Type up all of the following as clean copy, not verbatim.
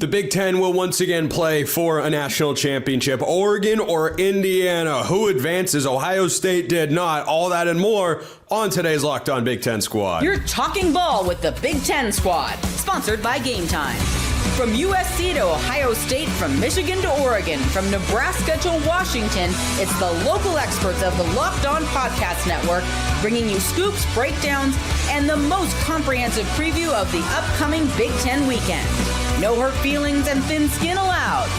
The Big Ten will once again play for a national championship. Oregon or Indiana? Who advances? Ohio State did not. All that and more on today's Locked On Big Ten Squad. You're talking ball with the Big Ten Squad, sponsored by Game Time. From USC to Ohio State, from Michigan to Oregon, from Nebraska to Washington, it's the local experts of the Locked On Podcast Network bringing you scoops, breakdowns, and the most comprehensive preview of the upcoming Big Ten weekend. No hurt feelings and thin skin allowed.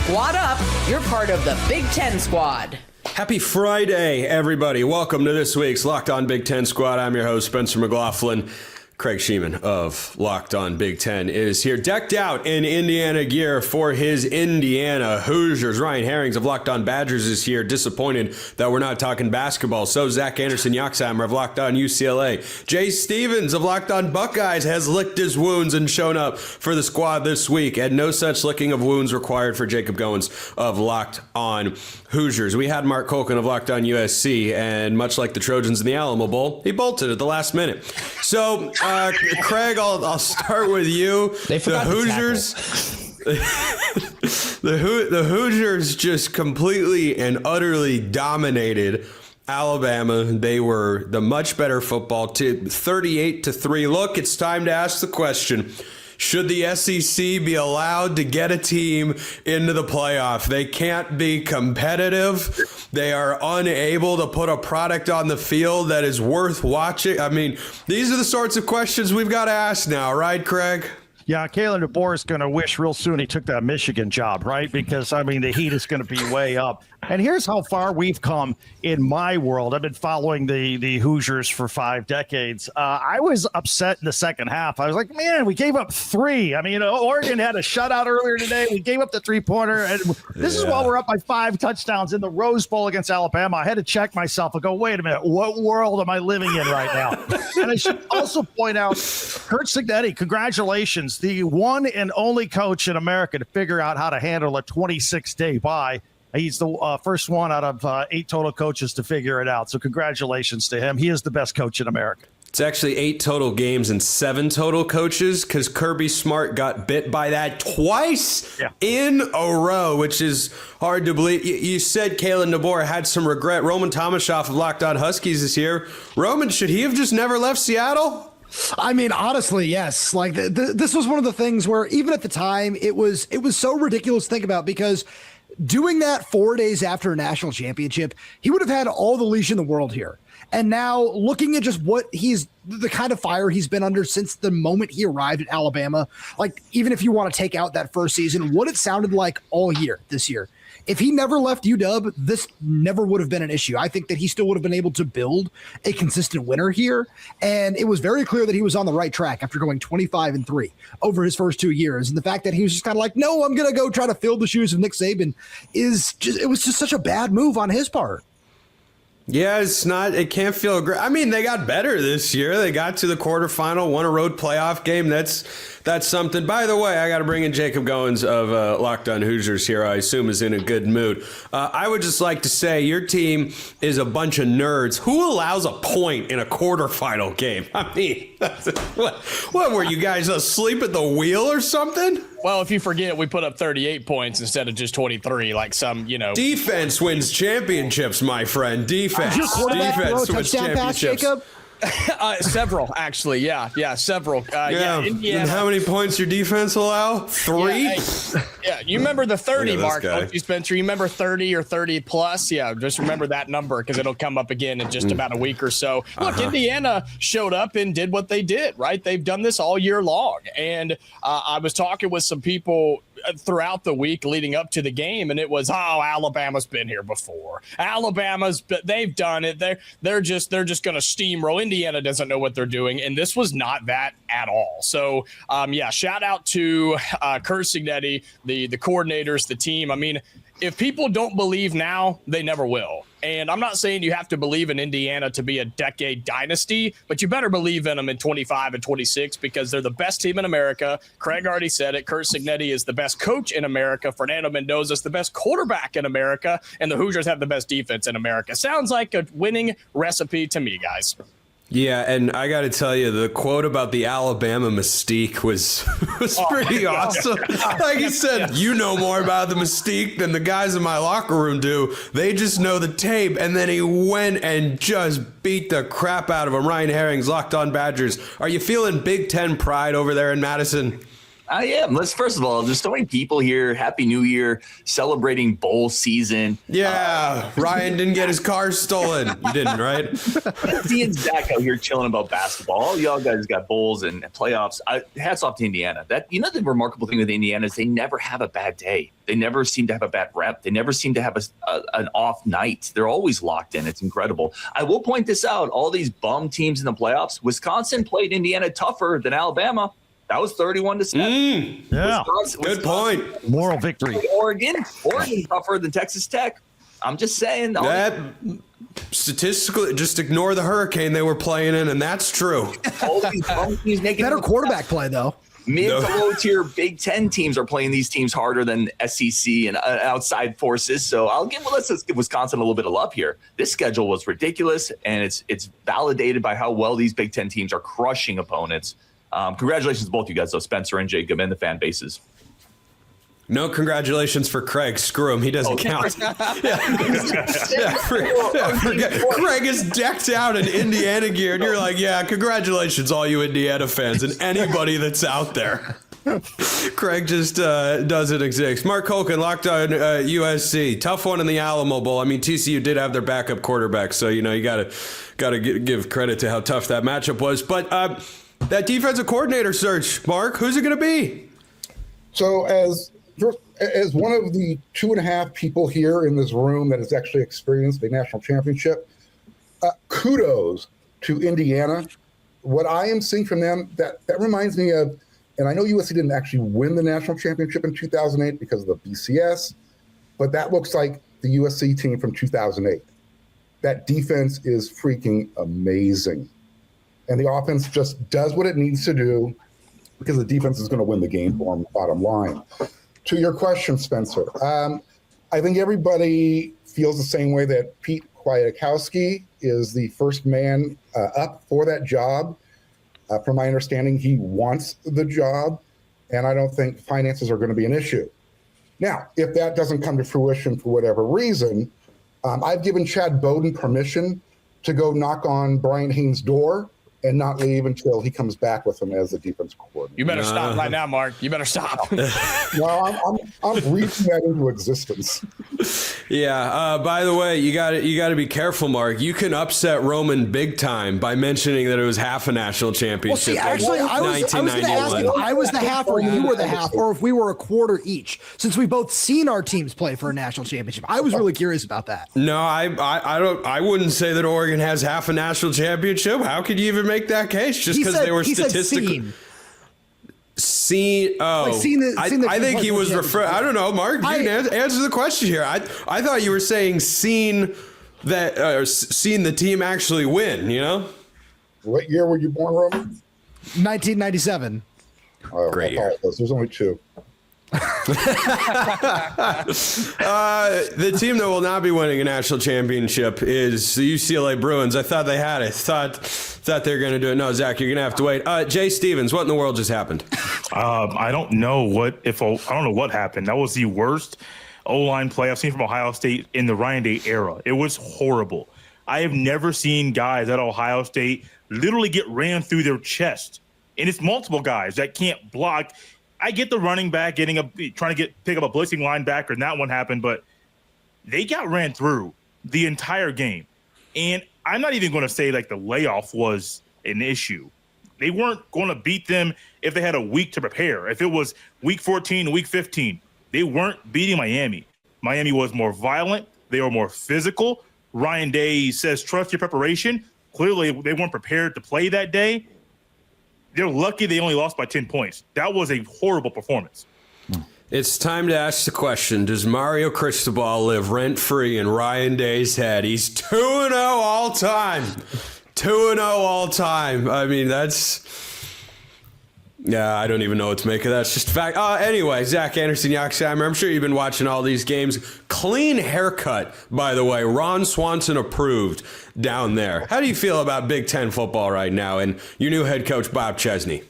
Squad up, you're part of the Big Ten Squad. Happy Friday, everybody. Welcome to this week's Locked On Big Ten Squad. I'm your host, Spencer McLaughlin. Craig Shemon of Locked On Big Ten is here, decked out in Indiana gear for his Indiana Hoosiers. Ryan Herrings of Locked On Badgers is here, disappointed that we're not talking basketball. So Zach Anderson-Yoxheimer of Locked On UCLA. Jay Stevens of Locked On Buckeyes has licked his wounds and shown up for the squad this week. And no such licking of wounds required for Jacob Goins of Locked On Hoosiers. We had Mark Colkin of Locked On USC, and much like the Trojans in the Alamo Bowl, he bolted at the last minute. So, Craig, I'll start with you. They forgot the Hoosiers. The Hoosiers just completely and utterly dominated Alabama. They were the much better football team, 38-3. Look, it's time to ask the question. Should the SEC be allowed to get a team into the playoff? They can't be competitive. They are unable to put a product on the field that is worth watching. I mean, these are the sorts of questions we've got to ask now, right, Craig? Yeah, Kalen DeBoer is going to wish real soon he took that Michigan job, right? Because, I mean, the heat is going to be way up. And here's how far we've come in my world. I've been following the Hoosiers for 5 decades. I was upset in the second half. I was like, man, we gave up 3. I mean, Oregon had a shutout earlier today. We gave up the 3-pointer. And this is while we're up by 5 touchdowns in the Rose Bowl against Alabama. I had to check myself and go, wait a minute, what world am I living in right now? And I should also point out, Kurt Signetti, congratulations. The one and only coach in America to figure out how to handle a 26-day bye. He's the first one out of 8 total coaches to figure it out. So congratulations to him. He is the best coach in America. It's actually 8 total games and 7 total coaches because Kirby Smart got bit by that twice in a row, which is hard to believe. You said Kalen DeBoer had some regret. Roman Tomashoff of Locked On Huskies is here. Roman, should he have just never left Seattle? I mean, honestly, yes. Like this was one of the things where even at the time it was so ridiculous to think about, because doing that 4 days after a national championship, he would have had all the leash in the world here. And now looking at just what the kind of fire he's been under since the moment he arrived at Alabama, like even if you want to take out that first season, what it sounded like all year this year. If he never left UW, this never would have been an issue. I think that he still would have been able to build a consistent winner here. And it was very clear that he was on the right track after going 25-3 over his first 2 years. And the fact that he was just kind of like, no, I'm going to go try to fill the shoes of Nick Saban it was just such a bad move on his part. Yeah, it can't feel great. I mean, they got better this year. They got to the quarterfinal, won a road playoff game. That's something. By the way, I got to bring in Jacob Goins of Locked On Hoosiers here, I assume is in a good mood. I would just like to say your team is a bunch of nerds. Who allows a point in a quarterfinal game? I mean, what were you guys asleep at the wheel or something? Well, if you forget, we put up 38 points instead of just 23, like some, Defense wins championships, my friend. Defense wins championships. Jacob? Several, actually. Yeah, several. Indiana. And how many points your defense allow? 3? Yeah, you remember the 30 mark, don't you, Spencer? You remember 30 or 30 plus? Yeah, just remember that number because it'll come up again in just about a week or so. Look, Indiana showed up and did what they did, right? They've done this all year long. And I was talking with some people throughout the week leading up to the game, and it was, Alabama's been here before. They've done it. They're just going to steamroll. Indiana doesn't know what they're doing, and this was not that at all. So, shout out to Kurt Signetti, the coordinators, the team. I mean, if people don't believe now, they never will. And I'm not saying you have to believe in Indiana to be a decade dynasty, but you better believe in them in 25 and 26 because they're the best team in America. Craig already said it. Kurt Signetti is the best coach in America. Fernando Mendoza is the best quarterback in America. And the Hoosiers have the best defense in America. Sounds like a winning recipe to me, guys. Yeah, and I got to tell you, the quote about the Alabama mystique was pretty awesome. Like he said, you know more about the mystique than the guys in my locker room do. They just know the tape. And then he went and just beat the crap out of him. Ryan Herrings, Locked On Badgers. Are you feeling Big Ten pride over there in Madison? I am. First of all, there's so many people here. Happy New Year, celebrating bowl season. Yeah, Ryan didn't get his car stolen. You didn't, right? Seeing Zach out here chilling about basketball. All y'all guys got bowls and playoffs. Hats off to Indiana. The remarkable thing with Indiana is they never have a bad day. They never seem to have a bad rep. They never seem to have an off night. They're always locked in. It's incredible. I will point this out. All these bum teams in the playoffs, Wisconsin played Indiana tougher than Alabama. That was 31-7. Yeah, good point. Moral victory. Oregon tougher than Texas Tech. I'm just saying. That statistically, just ignore the hurricane they were playing in, and that's true. All these teams making Better quarterback play, though. Mid to low tier Big Ten teams are playing these teams harder than SEC and outside forces. So let's give Wisconsin a little bit of love here. This schedule was ridiculous, and it's validated by how well these Big Ten teams are crushing opponents. Congratulations to both you guys, though, Spencer and Jacob, and the fan bases. No congratulations for Craig. Screw him. He doesn't count. Craig is decked out in Indiana gear, and you're like, yeah, congratulations, all you Indiana fans and anybody that's out there. Craig just doesn't exist. Mark Holken, Locked On USC. Tough one in the Alamo Bowl. I mean, TCU did have their backup quarterback, so, you gotta give credit to how tough that matchup was. But that defensive coordinator search, Mark, who's it going to be? So as one of the 2.5 people here in this room that has actually experienced a national championship, kudos to Indiana. What I am seeing from them, that reminds me of, and I know USC didn't actually win the national championship in 2008 because of the BCS, but that looks like the USC team from 2008. That defense is freaking amazing. And the offense just does what it needs to do because the defense is going to win the game for them, bottom line. To your question, Spencer, I think everybody feels the same way that Pete Kwiatkowski is the first man up for that job. From my understanding, he wants the job, and I don't think finances are going to be an issue. Now, if that doesn't come to fruition for whatever reason, I've given Chad Bowden permission to go knock on Brian Haynes' door and not leave until he comes back with him as the defense coordinator. You better stop right now, Mark. You better stop. No, I'm reaching that into existence. Yeah. By the way, you got to be careful, Mark. You can upset Roman big time by mentioning that it was half a national championship. Well, see, actually, I was going to ask if I was the half or you were the half, or if we were a quarter each, since we've both seen our teams play for a national championship. I was really curious about that. No, I wouldn't say that Oregon has half a national championship. How could you even make that case just because they were statistically seen? Oh, I think he was referring. I don't know, Mark. You can answer the question here. I thought you were saying seen the team actually win. What year were you born, Roman? 1997. Oh, great year. There's only 2. The team that will not be winning a national championship is the UCLA Bruins. I thought they had it. Thought they were going to do it. No, Zach, you're going to have to wait. Jay Stevens, what in the world just happened? I don't know what happened. That was the worst O-line play I've seen from Ohio State in the Ryan Day era. It was horrible. I have never seen guys at Ohio State literally get ran through their chest, and it's multiple guys that can't block. I get the running back trying to pick up a blitzing linebacker, and that one happened, but they got ran through the entire game. And I'm not even going to say like the layoff was an issue. They weren't going to beat them if they had a week to prepare. If it was week 14, week 15, they weren't beating Miami. Miami was more violent. They were more physical. Ryan Day says, trust your preparation. Clearly, they weren't prepared to play that day. They're lucky they only lost by 10 points. That was a horrible performance. It's time to ask the question, does Mario Cristobal live rent-free in Ryan Day's head? He's 2-0 all time. 2-0 all time. I mean, Yeah, I don't even know what to make of that. It's just a fact. Anyway, Zach Anderson, Yoxheimer, I'm sure you've been watching all these games. Clean haircut, by the way. Ron Swanson approved down there. How do you feel about Big Ten football right now and your new head coach, Bob Chesney?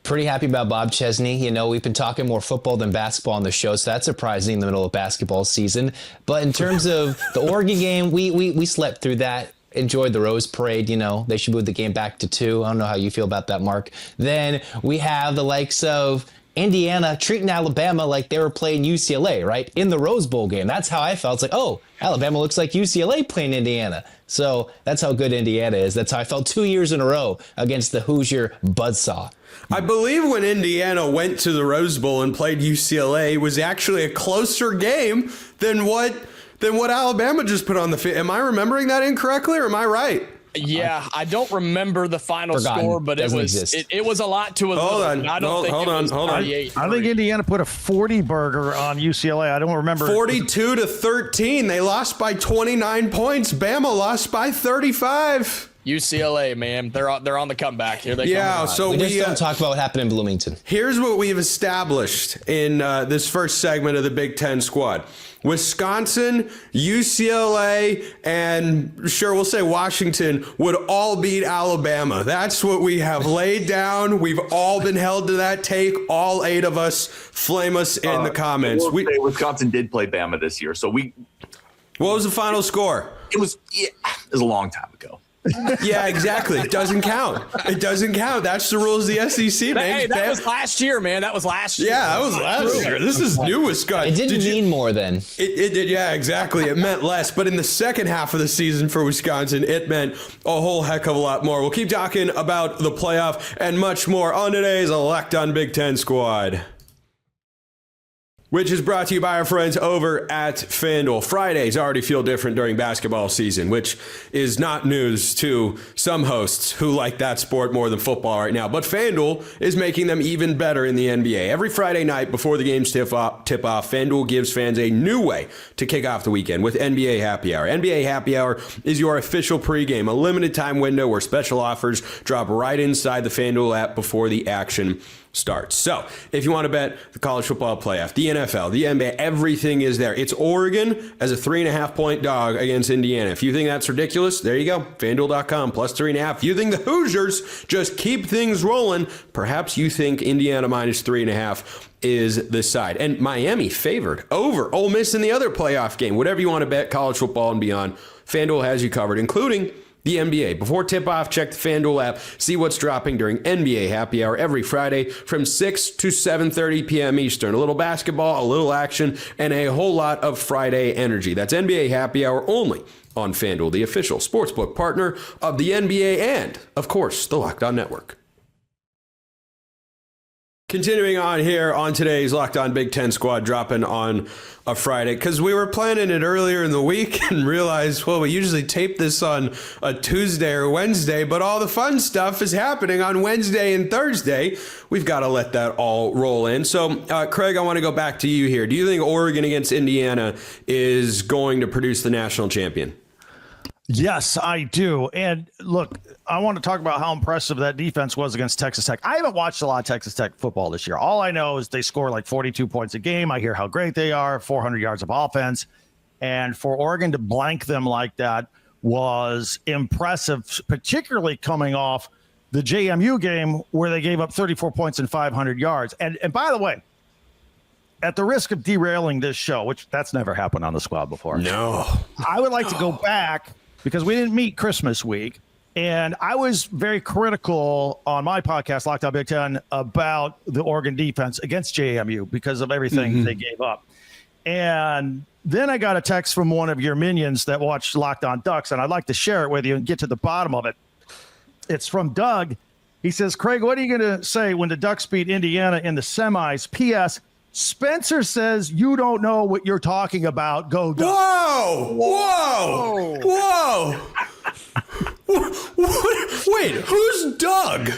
Pretty happy about Bob Chesney. You know, we've been talking more football than basketball on the show, so that's surprising in the middle of basketball season. But in terms of the Oregon game, we slept through that. Enjoyed the Rose Parade. You know, they should move the game back to 2. I don't know how you feel about that, Mark. Then we have the likes of Indiana treating Alabama like they were playing UCLA, right? In the Rose Bowl game. That's how I felt. It's like, oh, Alabama looks like UCLA playing Indiana. So that's how good Indiana is. That's how I felt 2 years in a row against the Hoosier Buzzsaw. I believe when Indiana went to the Rose Bowl and played UCLA, it was actually a closer game than what Alabama just put on the field. Am I remembering that incorrectly, or am I right? Yeah, I don't remember the final score, but it was a lot to a little. Hold on. I think Indiana put a 40 burger on UCLA. I don't remember. 42-13. They lost by 29 points. Bama lost by 35. UCLA, man, they're on the comeback. Here they come. Yeah, so we just don't talk about what happened in Bloomington. Here's what we've established in this first segment of the Big Ten squad. Wisconsin, UCLA, and sure, we'll say Washington would all beat Alabama. That's what we have laid down. We've all been held to that take. All 8 of us. Flame us in the comments. Wisconsin did play Bama this year, so we. What was the final score? It was a long time ago. Yeah, exactly. It doesn't count. It doesn't count. That's the rules of the SEC, man. Hey, that was last year, man. That was last year. Yeah, that was last year. This is new Wisconsin. It didn't mean more then. It did, yeah, exactly. It meant less. But in the second half of the season for Wisconsin, it meant a whole heck of a lot more. We'll keep talking about the playoff and much more on today's Locked On Big Ten Squad, which is brought to you by our friends over at FanDuel. Fridays already feel different during basketball season, which is not news to some hosts who like that sport more than football right now. But FanDuel is making them even better in the NBA. Every Friday night before the games tip off, FanDuel gives fans a new way to kick off the weekend with NBA Happy Hour. NBA Happy Hour is your official pregame, a limited time window where special offers drop right inside the FanDuel app before the action starts. So if you want to bet the college football playoff, the NFL, the NBA, everything is there. It's Oregon as a 3.5-point dog against Indiana. If you think that's ridiculous, there you go. FanDuel.com plus 3.5. If you think the Hoosiers just keep things rolling, perhaps you think Indiana minus 3.5 is the side. And Miami favored over Ole Miss in the other playoff game. Whatever you want to bet, college football and beyond, FanDuel has you covered, including the NBA. Before tip-off, check the FanDuel app. See what's dropping during NBA Happy Hour every Friday from 6 to 7:30 p.m. Eastern. A little basketball, a little action, and a whole lot of Friday energy. That's NBA Happy Hour only on FanDuel, the official sportsbook partner of the NBA and, of course, the Locked On Network. Continuing on here on today's Locked On Big Ten Squad, dropping on a Friday, because we were planning it earlier in the week and realized, well, we usually tape this on a Tuesday or Wednesday, but all the fun stuff is happening on Wednesday and Thursday. We've got to let that all roll in. So, Craig, I want to go back to you here. Do you think Oregon against Indiana is going to produce the national champion? Yes, I do. And look, I want to talk about how impressive that defense was against Texas Tech. I haven't watched a lot of Texas Tech football this year. All I know is they score like 42 points a game. I hear how great they are, 400 yards of offense. And for Oregon to blank them like that was impressive, particularly coming off the JMU game where they gave up 34 points and 500 yards. And by the way, at the risk of derailing this show, which that's never happened on the squad before. No. I would like to go back because we didn't meet Christmas week. And I was very critical on my podcast, Locked On Big Ten, about the Oregon defense against JMU because of everything they gave up. And then I got a text from one of your minions that watched Locked On Ducks, and I'd like to share it with you and get to the bottom of it. It's from Doug. He says, Craig, what are you going to say when the Ducks beat Indiana in the semis? P.S. Spencer says you don't know what you're talking about. Go Ducks. Whoa! Wait, who's Doug?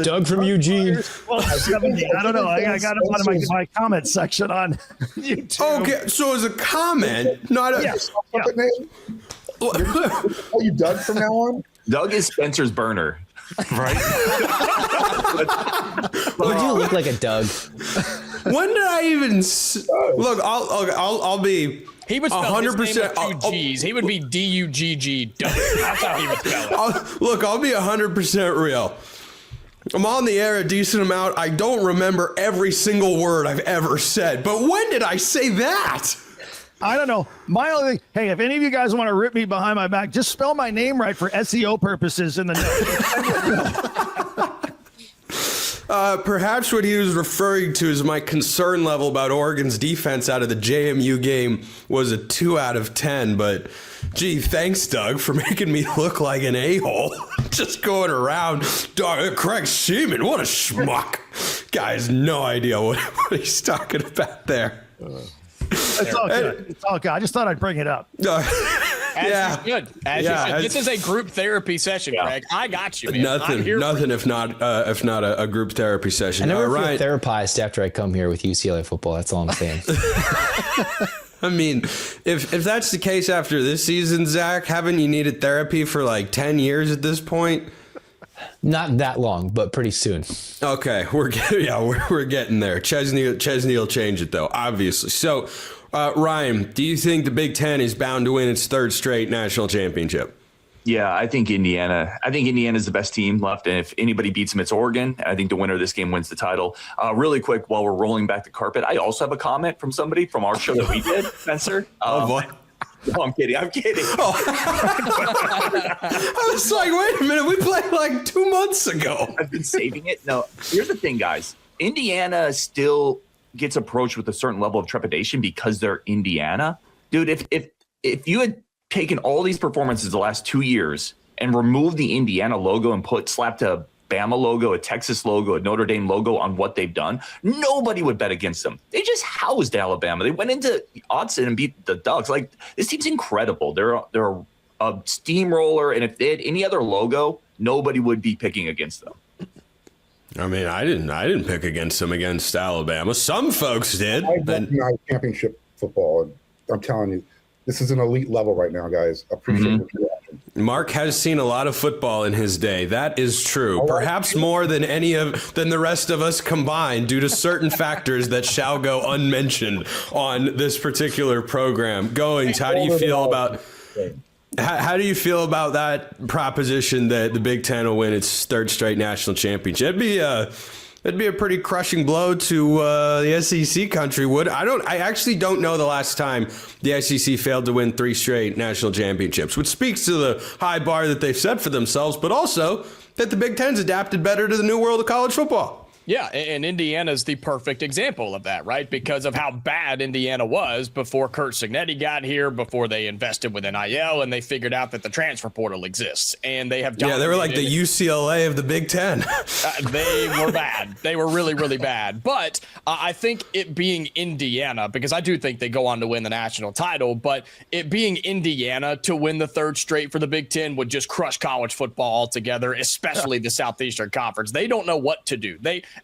Doug from Eugene. I don't know. I got him out of my comment section on YouTube. Okay, so as a comment, not a... Yes. Are you Doug from now on? Doug is Spencer's burner. Right? You do look like a Doug. When did I even look? I'll be. He would spell 100%. His name with two G's. He would be D-U-G-G. That's how he would spell it. I'll be 100% real. I'm on the air a decent amount. I don't remember every single word I've ever said. But when did I say that? I don't know. My only thing, hey, if any of you guys want to rip me behind my back, just spell my name right for SEO purposes in the note. Perhaps what he was referring to is my concern level about Oregon's defense out of the JMU game was a 2 out of 10. But, gee, thanks, Doug, for making me look like an a-hole. Just going around, Craig Shemon, what a schmuck. Guy has no idea what he's talking about there. It's all good. It's all good. I just thought I'd bring it up. As you should. This is a group therapy session, Craig. I got you, man. Nothing if not a group therapy session. I never feel therapized after I come here with UCLA football. That's all I'm saying. I mean, if that's the case after this season, Zach, haven't you needed therapy for like 10 years at this point? Not that long, but pretty soon. Okay, we're getting there. Chesney will change it though, obviously. So, Ryan, do you think the Big Ten is bound to win its third straight national championship? Yeah, I think Indiana is the best team left. And if anybody beats them, it's Oregon. I think the winner of this game wins the title. Really quick, while we're rolling back the carpet, I also have a comment from somebody from our show that we did, Spencer. Oh, boy. No, I'm kidding. Oh. I was like, wait a minute. We played like 2 months ago. I've been saving it. No, here's the thing, guys. Indiana still gets approached with a certain level of trepidation because they're Indiana. Dude, if you had taken all these performances the last 2 years and removed the Indiana logo and slapped a Bama logo, a Texas logo, a Notre Dame logo on what they've done, nobody would bet against them. They just housed Alabama. They went into Autzen and beat the Ducks. Like, this team's incredible. They're a steamroller, and if they had any other logo, nobody would be picking against them. I mean, I didn't pick against them against Alabama. Some folks did. I recognize championship football, and I'm telling you, this is an elite level right now, guys. Appreciate what you're watching. Mark has seen a lot of football in his day. That is true. Perhaps more than than the rest of us combined, due to certain factors that shall go unmentioned on this particular program. Goins, how do you feel about that proposition that the Big Ten will win its third straight national championship? It'd be a pretty crushing blow to the SEC country. I actually don't know the last time the SEC failed to win 3 straight national championships, which speaks to the high bar that they've set for themselves, but also that the Big Ten's adapted better to the new world of college football. Yeah, and Indiana's the perfect example of that, right? Because of how bad Indiana was before Kurt Signetti got here, before they invested with NIL, and they figured out that the transfer portal exists. And they have dominated. Yeah, they were like the UCLA of the Big Ten. They were bad. They were really, really bad. But I think it being Indiana, because I do think they go on to win the national title, but it being Indiana to win the third straight for the Big Ten would just crush college football altogether, especially the Southeastern Conference. They don't know what to do.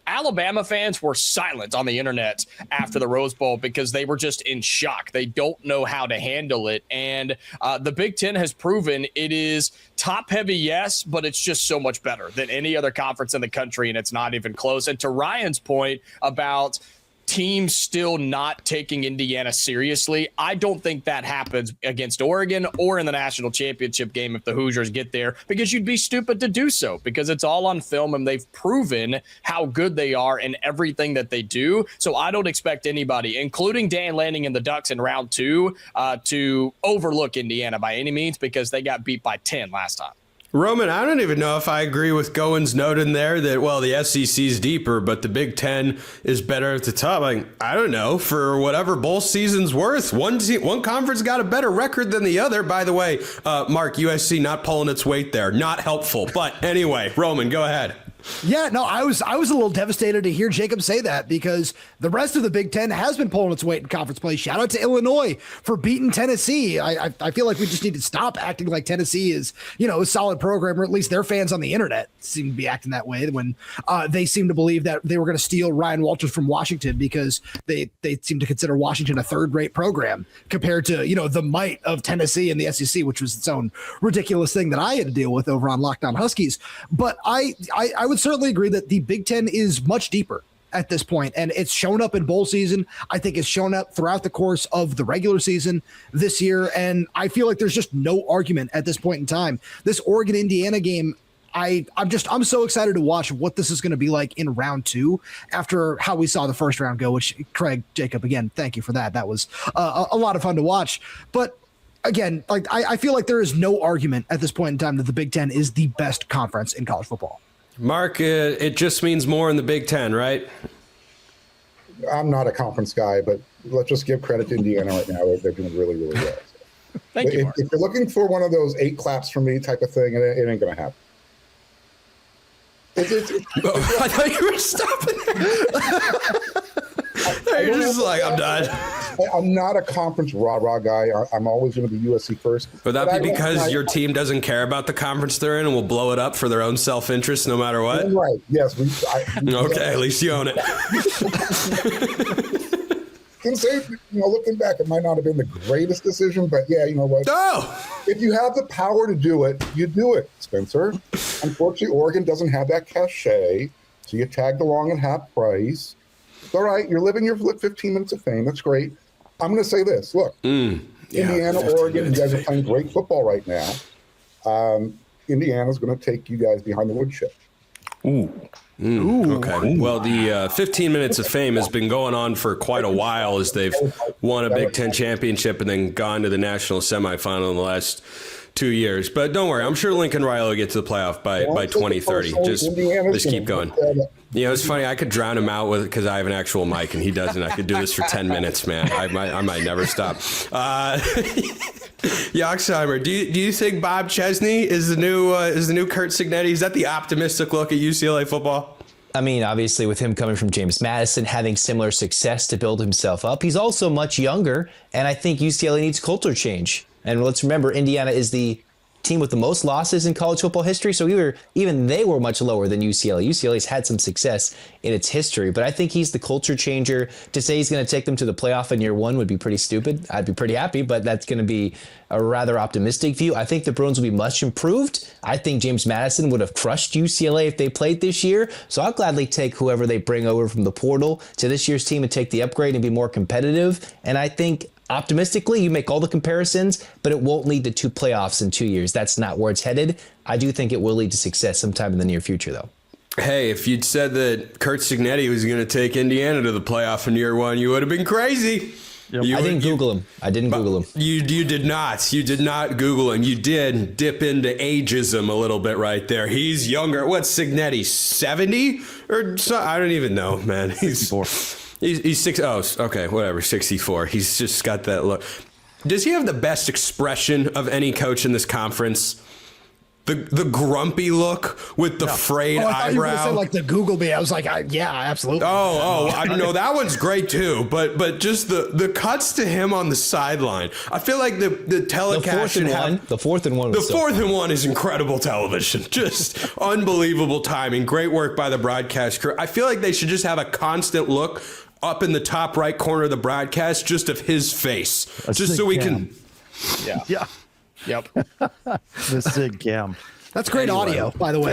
Alabama fans were silent on the internet after the Rose Bowl because they were just in shock. They don't know how to handle it. And the Big Ten has proven it is top heavy, yes, but it's just so much better than any other conference in the country, and it's not even close. And to Ryan's point about teams still not taking Indiana seriously, I don't think that happens against Oregon or in the national championship game if the Hoosiers get there, because you'd be stupid to do so, because it's all on film and they've proven how good they are in everything that they do. So I don't expect anybody, including Dan Lanning and the Ducks in round 2, to overlook Indiana by any means, because they got beat by 10 last time. Roman, I don't even know if I agree with Goins' note in there that, well, the SEC's deeper, but the Big Ten is better at the top. Like, I don't know. For whatever bowl season's worth, one conference got a better record than the other. By the way, Mark, USC not pulling its weight there. Not helpful. But anyway, Roman, go ahead. Yeah, no, I was a little devastated to hear Jacob say that because the rest of the Big Ten has been pulling its weight in conference play. Shout out to Illinois for beating Tennessee. I feel like we just need to stop acting like Tennessee is, a solid program, or at least their fans on the internet seem to be acting that way when they seem to believe that they were going to steal Ryan Walters from Washington because they seem to consider Washington a third-rate program compared to, the might of Tennessee and the SEC, which was its own ridiculous thing that I had to deal with over on Locked On Huskies. But I would certainly agree that the Big Ten is much deeper at this point, and it's shown up in bowl season. I think it's shown up throughout the course of the regular season this year, and I feel like there's just no argument at this point in time. This Oregon-Indiana game, I'm so excited to watch what this is going to be like in round 2 after how we saw the first round go, which Craig, Jacob, again, thank you for that. That was a lot of fun to watch. But again, like I feel like there is no argument at this point in time that the Big Ten is the best conference in college football. Mark, it just means more in the Big Ten, right? I'm not a conference guy, but let's just give credit to Indiana right now. They're doing really, really well. So. Thank you, Mark. If you're looking for one of those 8 claps for me type of thing, it ain't going to happen. I thought you were stopping there. You're just like, I'm done. I'm not a conference rah-rah guy. I'm always going to be USC first. Would that be because your team doesn't care about the conference they're in and will blow it up for their own self-interest no matter what? Right. Yes. Okay, at least you own it. Can say, looking back, it might not have been the greatest decision, but yeah, you know what? Oh! If you have the power to do it, you do it, Spencer. Unfortunately, Oregon doesn't have that cachet, so you tagged along at half price. It's all right. You're living your 15 minutes of fame. That's great. I'm going to say this. Look, Indiana, Oregon, you guys are playing great football right now. Indiana's going to take you guys behind the woodshed. Okay. Well, the 15 minutes of fame has been going on for quite a while as they've won a Big Ten championship and then gone to the national semifinal in the last 2 years. But don't worry, I'm sure Lincoln Riley will get to the playoff by 2030. Just keep going. It's funny. I could drown him out because I have an actual mic and he doesn't. I could do this for 10 minutes, man. I might never stop. Yoxheimer, do you think Bob Chesney is the new Kurt Signetti? Is that the optimistic look at UCLA football? I mean, obviously, with him coming from James Madison, having similar success to build himself up, he's also much younger, and I think UCLA needs culture change. And let's remember, Indiana is the team with the most losses in college football history, so even they were much lower than UCLA. UCLA's had some success in its history, but I think he's the culture changer. To say he's going to take them to the playoff in year 1 would be pretty stupid. I'd be pretty happy, but that's going to be a rather optimistic view. I think the Bruins will be much improved. I think James Madison would have crushed UCLA if they played this year, so I'll gladly take whoever they bring over from the portal to this year's team and take the upgrade and be more competitive. And I think optimistically, you make all the comparisons, but it won't lead to 2 playoffs in 2 years. That's not where it's headed. I do think it will lead to success sometime in the near future, though. Hey, if you'd said that Kurt Signetti was going to take Indiana to the playoff in year 1, you would have been crazy. Yep. I didn't Google him. You did not. You did not Google him. You did dip into ageism a little bit right there. He's younger. What's Signetti, 70? Or so, I don't even know, man. He's 64. He's 6. Oh, okay, whatever. 64. He's just got that look. Does he have the best expression of any coach in this conference? The grumpy look with the frayed eyebrow. I thought you were going to say like the Google me. I was like, yeah, absolutely. I know that one's great too. But just the cuts to him on the sideline. I feel like the telecast should have the 4th and 1. The 4th and 1 is incredible television. Just unbelievable timing. Great work by the broadcast crew. I feel like they should just have a constant look up in the top right corner of the broadcast, just of his face, just so we can. Yeah. Yep. The Sig Cam. That's great audio, by the way.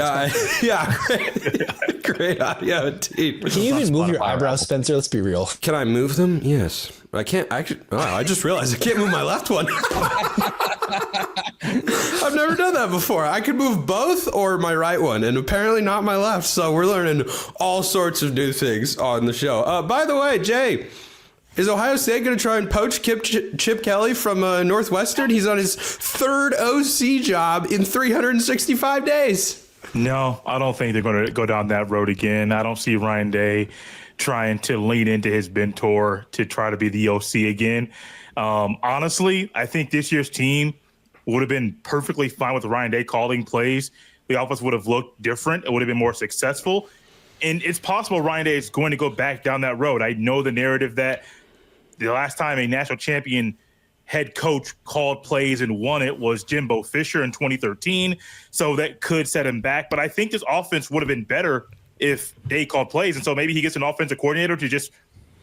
Great audio, indeed. Can you even move your eyebrows, Spencer? Let's be real. Can I move them? Yes. I can't. I just realized I can't move my left one. I've never done that before. I could move both or my right one, and apparently not my left. So we're learning all sorts of new things on the show. By the way, Jay, is Ohio State going to try and poach Chip Kelly from Northwestern? He's on his 3rd OC job in 365 days. No, I don't think they're going to go down that road again. I don't see Ryan Day trying to lean into his mentor to try to be the OC again. Honestly, I think this year's team would have been perfectly fine with Ryan Day calling plays the offense would have looked different. It would have been more successful. And it's possible Ryan Day is going to go back down that road. I know the narrative that the last time a national champion head coach called plays and won it was Jimbo Fisher in 2013. So that could set him back. But I think this offense would have been better if Day called plays. And so maybe he gets an offensive coordinator to just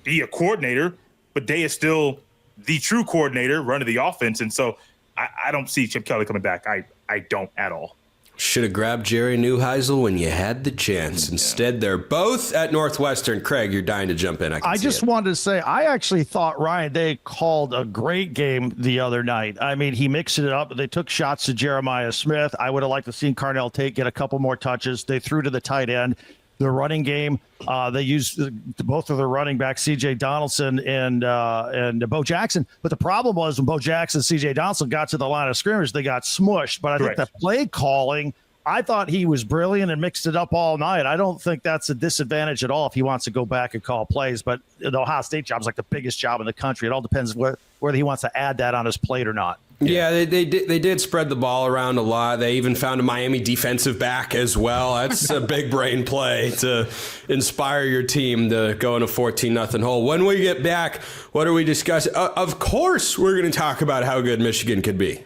be a coordinator, but Day is still the true coordinator running the offense. And so I don't see Chip Kelly coming back. I don't at all. Should have grabbed Jerry Neuheisel when you had the chance. Instead, they're both at Northwestern. Craig, you're dying to jump in. I just wanted to say, I actually thought Ryan Day called a great game the other night. I mean, he mixed it up. They took shots to Jeremiah Smith. I would have liked to see Carnell Tate get a couple more touches. They threw to the tight end. The running game, they used both of their running backs, C.J. Donaldson and Bo Jackson. But the problem was when Bo Jackson and C.J. Donaldson got to the line of scrimmage, they got smushed. But I think the play calling, I thought he was brilliant and mixed it up all night. I don't think that's a disadvantage at all if he wants to go back and call plays. But the Ohio State job is like the biggest job in the country. It all depends whether he wants to add that on his plate or not. Yeah, they did spread the ball around a lot. They even found a Miami defensive back as well. That's a big brain play to inspire your team to go in a 14-0 hole. When we get back, what are we discussing? Of course, we're going to talk about how good Michigan could be.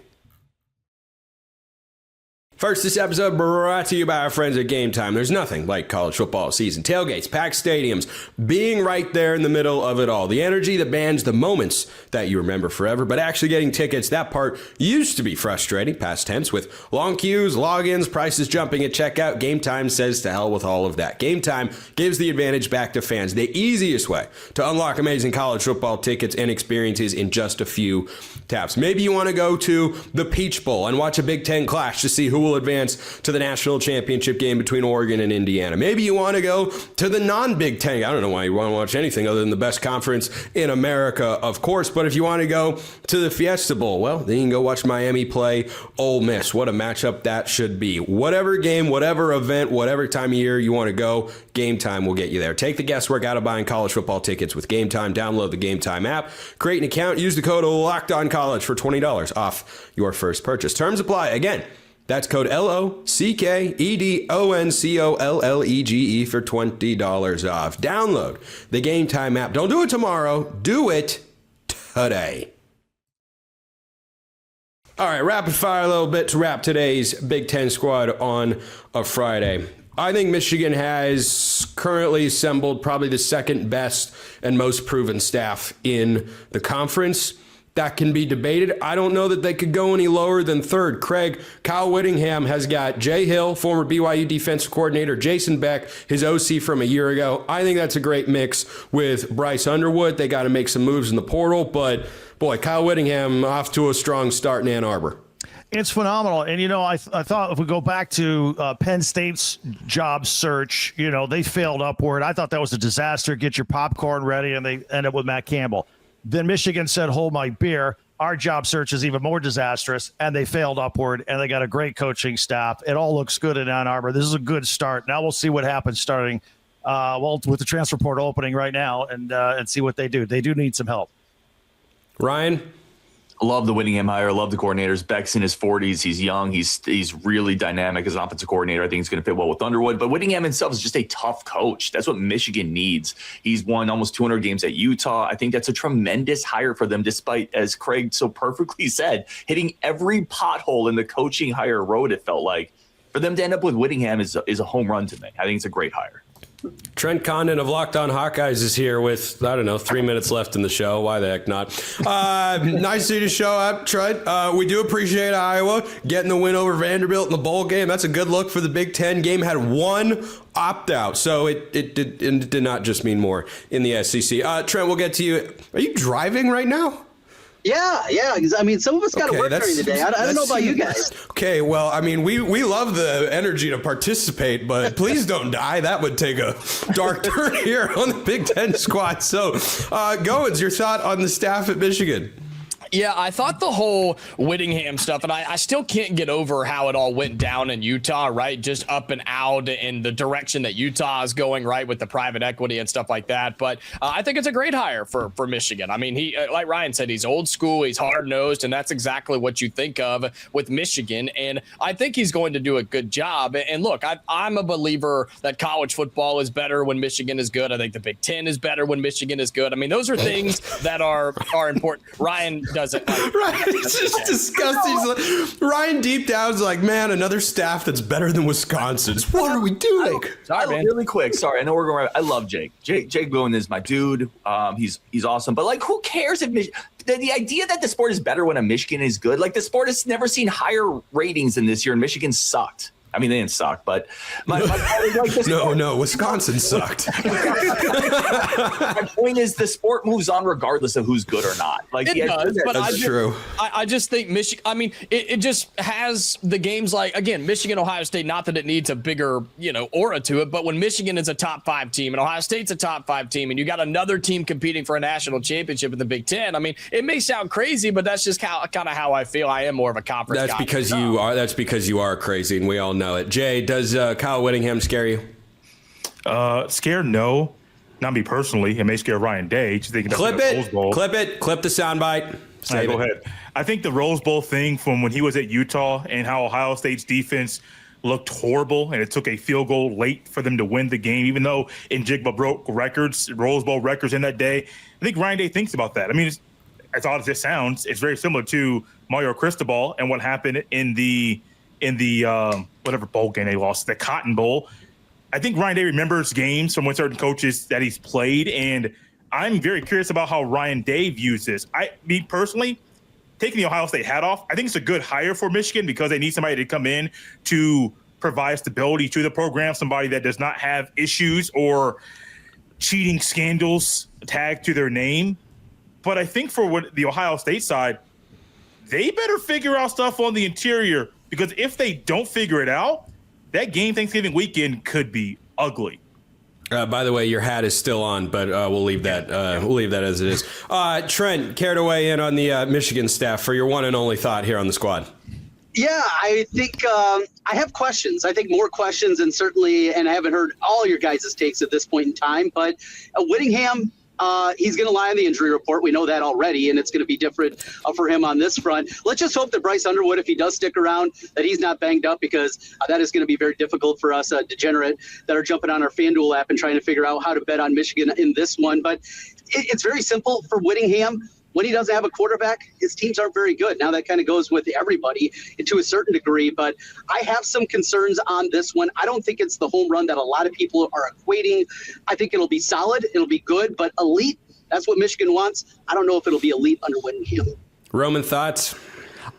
First, this episode brought to you by our friends at Game Time. There's nothing like college football season. Tailgates, packed stadiums, being right there in the middle of it all. The energy, the bands, the moments that you remember forever. But actually getting tickets, that part used to be frustrating, past tense, with long queues, logins, prices jumping at checkout. Game Time says to hell with all of that. Game Time gives the advantage back to fans. The easiest way to unlock amazing college football tickets and experiences in just a few taps. Maybe you want to go to the Peach Bowl and watch a Big Ten clash to see who will advance to the national championship game between Oregon and Indiana. Maybe you want to go to the non-Big Ten. I don't know why you want to watch anything other than the best conference in America, of course. But if you want to go to the Fiesta Bowl, well, then you can go watch Miami play Ole Miss. What a matchup that should be. Whatever game, whatever event, whatever time of year you want to go, Game Time will get you there. Take the guesswork out of buying college football tickets with Game Time. Download the Game Time app. Create an account. Use the code LOCKEDONCollege for $20 off your first purchase. Terms apply. Again, that's code LOCKEDONCOLLEGE for $20 off. Download the Game Time app. Don't do it tomorrow. Do it today. All right, rapid fire a little bit to wrap today's Big Ten squad on a Friday. I think Michigan has currently assembled probably the second best and most proven staff in the conference. That can be debated. I don't know that they could go any lower than third. Craig, Kyle Whittingham has got Jay Hill, former BYU defensive coordinator, Jason Beck, his OC from a year ago. I think that's a great mix with Bryce Underwood. They got to make some moves in the portal, but boy, Kyle Whittingham off to a strong start in Ann Arbor. It's phenomenal. And, you know, I thought if we go back to Penn State's job search, you know, they failed upward. I thought that was a disaster. Get your popcorn ready. And they ended up with Matt Campbell. Then Michigan said, hold my beer. Our job search is even more disastrous. And they failed upward. And they got a great coaching staff. It all looks good in Ann Arbor. This is a good start. Now we'll see what happens starting, with the transfer portal opening right now and see what they do. They do need some help. Ryan? Love the Whittingham hire. Love the coordinators. Beck's in his 40s. He's young. He's really dynamic as an offensive coordinator. I think he's going to fit well with Underwood. But Whittingham himself is just a tough coach. That's what Michigan needs. He's won almost 200 games at Utah. I think that's a tremendous hire for them, despite, as Craig so perfectly said, hitting every pothole in the coaching hire road, it felt like. For them to end up with Whittingham is a home run to me. I think it's a great hire. Trent Condon of Locked On Hawkeyes is here with, 3 minutes left in the show. Why the heck not? Nice of you to show up, Trent. We do appreciate Iowa getting the win over Vanderbilt in the bowl game. That's a good look for the Big Ten. Game had one opt-out, so it did not just mean more in the SEC. Trent, we'll get to you. Are you driving right now? Yeah. I mean, some of us got to work during the day. I don't know about you guys. Okay, well, I mean, we love the energy to participate, but please don't die. That would take a dark turn here on the Big Ten squad. So, Goins, your thought on the staff at Michigan? Yeah, I thought the whole Whittingham stuff, and I still can't get over how it all went down in Utah, right? Just up and out in the direction that Utah is going, right, with the private equity and stuff like that. But I think it's a great hire for Michigan. I mean, he, like Ryan said, he's old school, he's hard-nosed, and that's exactly what you think of with Michigan. And I think he's going to do a good job. And look, I'm a believer that college football is better when Michigan is good. I think the Big Ten is better when Michigan is good. I mean, those are things that are important. Ryan doesn't like. Ryan, it's just disgusting. Ryan deep down is like, man, another staff that's better than Wisconsin's. What are we doing? Sorry, man. Really quick. Sorry, I know we're going. I love Jake. Jake Boone is my dude. He's awesome. But like, who cares if the idea that the sport is better when a Michigan is good? Like, the sport has never seen higher ratings than this year, and Michigan sucked. I mean, they didn't suck, but no, Wisconsin sucked. My point is, the sport moves on regardless of who's good or not. Like, it does, but that's true. I just think Michigan. I mean, it just has the games like, again, Michigan, Ohio State. Not that it needs a bigger, aura to it, but when Michigan is a top 5 team and Ohio State's a top 5 team, and you got another team competing for a national championship in the Big Ten. I mean, it may sound crazy, but that's just kind of how I feel. I am more of a conference guy. That's because you are crazy, and we all know it. Jay, does Kyle Whittingham scare you? Scared? No, not me personally. It may scare Ryan Day. Just thinking clip it. Rose Bowl. Clip it. Clip the soundbite. Go ahead. I think the Rose Bowl thing from when he was at Utah and how Ohio State's defense looked horrible, and it took a field goal late for them to win the game, even though Njigba broke records, Rose Bowl records in that day. I think Ryan Day thinks about that. I mean, as odd as this sounds, it's very similar to Mario Cristobal and what happened in the whatever bowl game they lost, the Cotton Bowl. I think Ryan Day remembers games from when certain coaches that he's played, and I'm very curious about how Ryan Day views this. Me personally, taking the Ohio State hat off, I think it's a good hire for Michigan because they need somebody to come in to provide stability to the program, somebody that does not have issues or cheating scandals tagged to their name. But I think for the Ohio State side, they better figure out stuff on the interior, because if they don't figure it out, that game Thanksgiving weekend could be ugly. By the way, your hat is still on, but we'll leave that. We'll leave that as it is. Trent, care to weigh in on the Michigan staff for your one and only thought here on the squad? Yeah, I think I have questions. I think more questions, and I haven't heard all your guys' takes at this point in time. But Whittingham, he's going to lie on the injury report. We know that already, and it's going to be different for him on this front. Let's just hope that Bryce Underwood, if he does stick around, that he's not banged up, because that is going to be very difficult for us degenerate that are jumping on our FanDuel app and trying to figure out how to bet on Michigan in this one. But it's very simple for Whittingham. When he doesn't have a quarterback, his teams aren't very good. Now that kind of goes with everybody to a certain degree, but I have some concerns on this one. I don't think it's the home run that a lot of people are equating. I think it'll be solid, it'll be good, but elite, that's what Michigan wants. I don't know if it'll be elite under Whittingham. Roman, thoughts?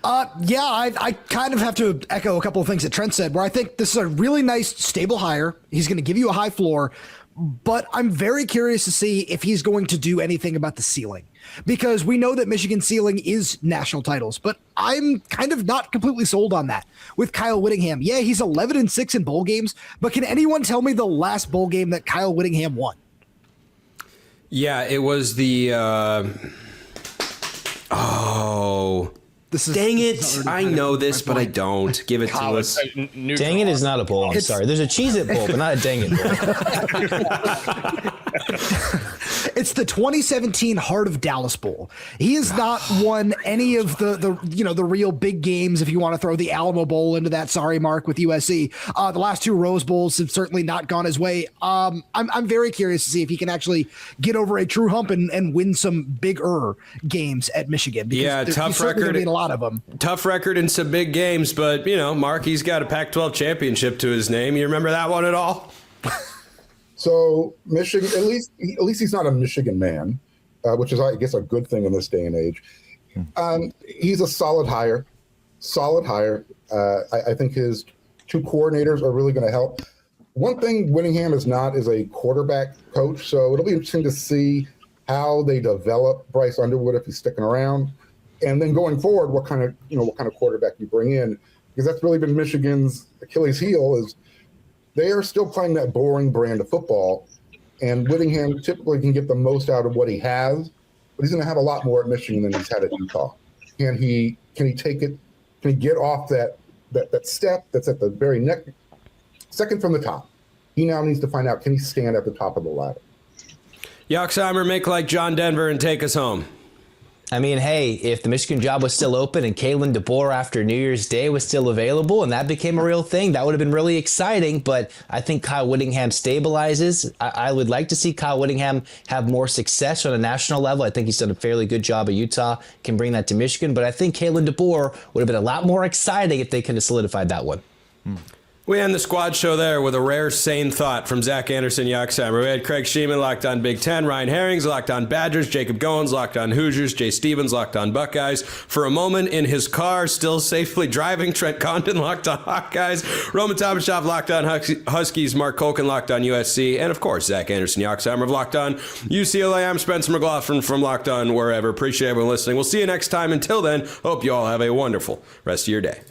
I kind of have to echo a couple of things that Trent said, where I think this is a really nice, stable hire. He's going to give you a high floor, but I'm very curious to see if he's going to do anything about the ceiling, because we know that Michigan's ceiling is national titles, but I'm kind of not completely sold on that with Kyle Whittingham. Yeah, he's 11-6 in bowl games, but can anyone tell me the last bowl game that Kyle Whittingham won? Yeah, it was the dang it. I know this, but I don't. Give it to us. Dang it is not a bowl. I'm sorry. There's a Cheez-It bowl, but not a dang it bowl. It's the 2017 Heart of Dallas Bowl. He has not won any of the real big games, if you want to throw the Alamo Bowl into that sorry mark with USC. The last 2 Rose Bowls have certainly not gone his way. I'm very curious to see if he can actually get over a true hump and win some bigger games at Michigan. Yeah, tough record in a lot of them. Tough record in some big games, but Mark, he's got a Pac-12 championship to his name. You remember that one at all? So Michigan, at least he's not a Michigan man, which is, I guess, a good thing in this day and age. He's a solid hire. I think his 2 coordinators are really going to help. One thing Whittingham is not is a quarterback coach, so it'll be interesting to see how they develop Bryce Underwood if he's sticking around, and then going forward, what kind of quarterback you bring in, because that's really been Michigan's Achilles heel is they are still playing that boring brand of football, and Whittingham typically can get the most out of what he has, but he's going to have a lot more at Michigan than he's had at Utah. Can he take it? Can he get off that step that's at the very neck, second from the top? He now needs to find out, can he stand at the top of the ladder? Yoxheimer, make like John Denver and take us home. I mean, hey, if the Michigan job was still open and Kalen DeBoer after New Year's Day was still available and that became a real thing, that would have been really exciting. But I think Kyle Whittingham stabilizes. I would like to see Kyle Whittingham have more success on a national level. I think he's done a fairly good job at Utah, can bring that to Michigan. But I think Kalen DeBoer would have been a lot more exciting if they could have solidified that one. We end the squad show there with a rare sane thought from Zach Anderson Yoxheimer. We had Craig Shemon, Locked On Big Ten, Ryan Herrings, Locked On Badgers, Jacob Goins, Locked On Hoosiers, Jay Stevens, Locked On Buckeyes. For a moment in his car, still safely driving, Trent Condon, Locked On Hawkeyes, Roman Tomashoff, Locked On Huskies, Mark Colkin, Locked On USC, and of course, Zach Anderson Yoxheimer of Locked On UCLA. I'm Spencer McLaughlin from Locked On Wherever. Appreciate everyone listening. We'll see you next time. Until then, hope you all have a wonderful rest of your day.